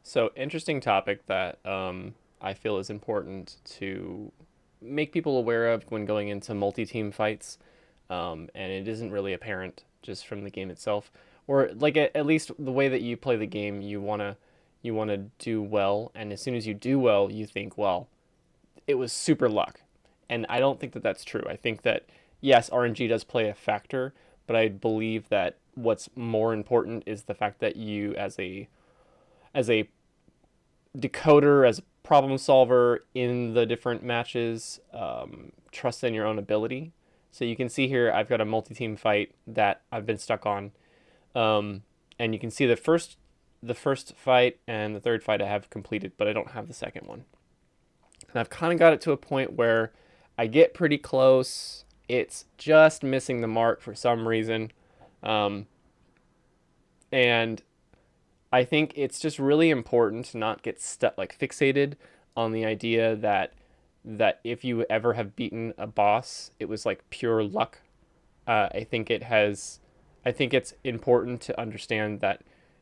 So, interesting topic that I feel is important to make people aware of when going into multi-team fights, and it isn't really apparent just from the game itself, or like at least the way that you play the game. You wanna do well, and as soon as you do well, you think, well, it was super luck, and I don't think that that's true. I think that yes, RNG does play a factor, but I believe that what's more important is the fact that you, as a decoder, as a problem solver in the different matches, trust in your own ability. So you can see here, I've got a multi-team fight that I've been stuck on, um, and you can see the first fight and the third fight I have completed, but I don't have the second one. And I've kind of got it to a point where I get pretty close. It's just missing the mark for some reason, um, and I think it's just really important to not get stuck, like fixated on the idea that if you ever have beaten a boss, it was like pure luck. I think it has. I think it's important to understand that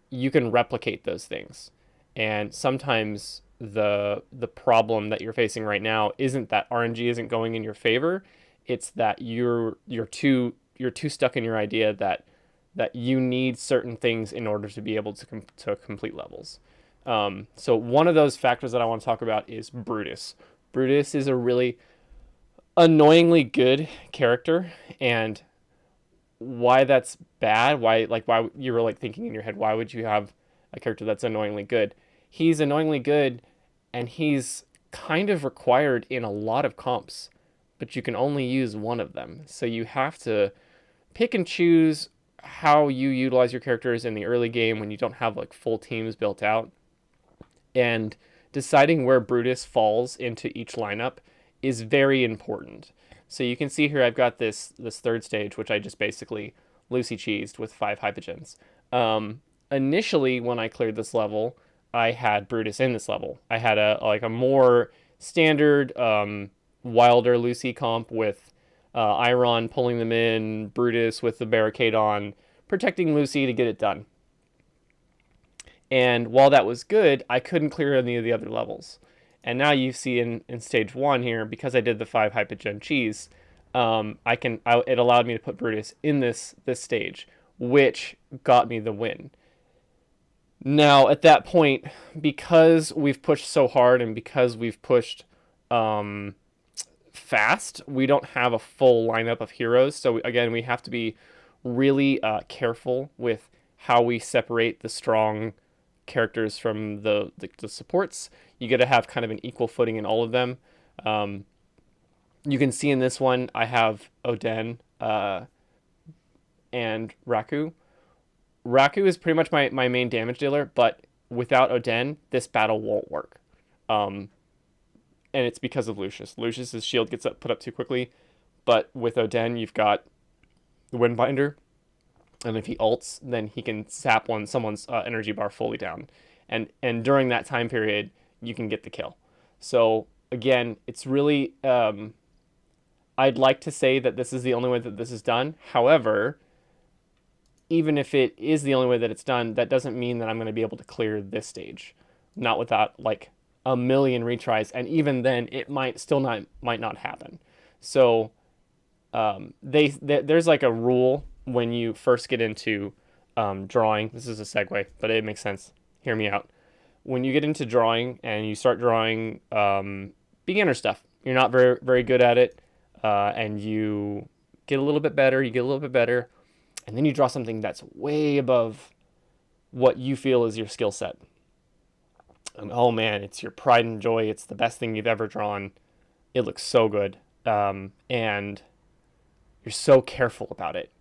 you can replicate those things, and sometimes the problem that you're facing right now isn't that RNG isn't going in your favor. It's that you're too stuck in your idea that you need certain things in order to be able to complete levels. So one of those factors that I want to talk about is Brutus. Brutus is a really annoyingly good character, and why that's bad, why you were like thinking in your head, why would you have a character that's annoyingly good? He's annoyingly good, and he's kind of required in a lot of comps, but you can only use one of them. So you have to pick and choose how you utilize your characters in the early game when you don't have like full teams built out, and deciding where Brutus falls into each lineup is very important. So you can see here I've got this third stage, which I just basically Lucy cheesed with 5 hypogens. Initially, when I cleared this level, I had Brutus in this level. I had a more standard Wilder Lucy comp with Iron pulling them in, Brutus with the barricade on, protecting Lucy to get it done. And while that was good, I couldn't clear any of the other levels. And now you see in stage one here, because I did the 5 hypogen cheese, it allowed me to put Brutus in this stage, which got me the win. Now at that point, because we've pushed so hard and because we've pushed um, fast, we don't have a full lineup of heroes. So again, we have to be really careful with how we separate the strong characters from the supports. You got to have kind of an equal footing in all of them. Um, you can see in this one, I have Oden and Raku. Raku is pretty much my main damage dealer, but without Oden, this battle won't work. Um, and it's because of Lucius. Lucius's shield gets put up too quickly, but with Oden, you've got the Windbinder, and if he ults, then he can sap someone's energy bar fully down, and during that time period, you can get the kill. So again, it's really I'd like to say that this is the only way that this is done. However, even if it is the only way that it's done, that doesn't mean that I'm going to be able to clear this stage, not without like a million retries, and even then, it might not happen. So there's like a rule when you first get into drawing. This is a segue, but it makes sense. Hear me out. When you get into drawing and you start drawing beginner stuff, you're not very very good at it, and you get a little bit better. You get a little bit better, and then you draw something that's way above what you feel is your skill set. And oh man, it's your pride and joy. It's the best thing you've ever drawn. It looks so good, and you're so careful about it.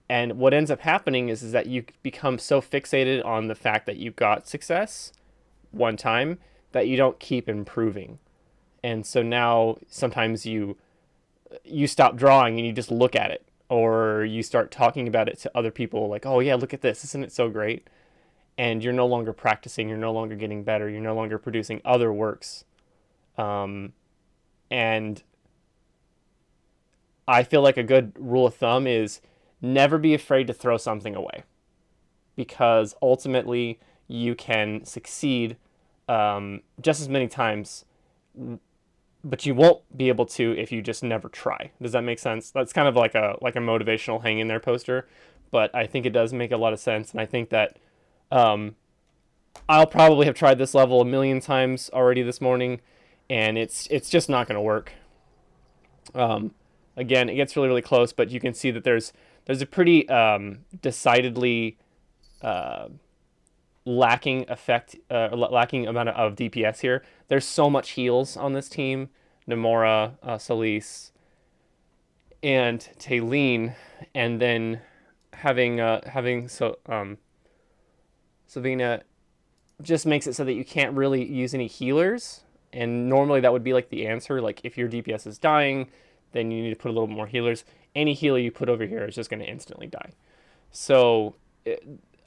And what ends up happening is that you become so fixated on the fact that you got success one time that you don't keep improving. And so now sometimes you stop drawing and you just look at it, or you start talking about it to other people like, "Oh yeah, look at this. Isn't it so great?" And you're no longer practicing, you're no longer getting better, you're no longer producing other works. And I feel like a good rule of thumb is never be afraid to throw something away, because ultimately you can succeed just as many times, but you won't be able to if you just never try. Does that make sense? That's kind of like a motivational hang in there poster, but I think it does make a lot of sense, and I think that um, I'll probably have tried this level a million times already this morning, and it's just not going to work. Um, Again, it gets really close, but you can see that there's a pretty decidedly uh, lacking amount of DPS here. There's so much heals on this team. Namora, Solis, and Taylene, and then having Savina just makes it so that you can't really use any healers. And normally that would be like the answer. Like if your DPS is dying, then you need to put a little more healers. Any healer you put over here is just going to instantly die. So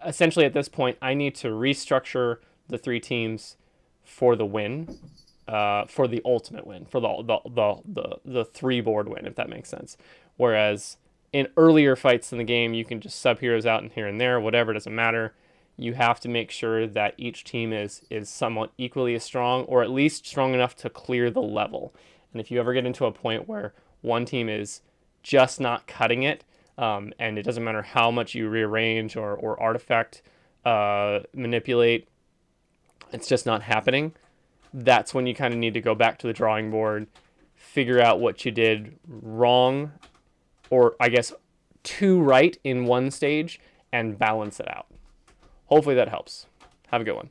essentially at this point, I need to restructure the three teams for the win, for the ultimate win, for the three board win, if that makes sense. Whereas in earlier fights in the game, you can just sub heroes out and here and there, whatever, doesn't matter. You have to make sure that each team is somewhat equally as strong, or at least strong enough to clear the level. And if you ever get into a point where one team is just not cutting it, and it doesn't matter how much you rearrange or artifact manipulate, it's just not happening. That's when you kind of need to go back to the drawing board, figure out what you did wrong, or I guess too right in one stage, and balance it out. Hopefully that helps. Have a good one.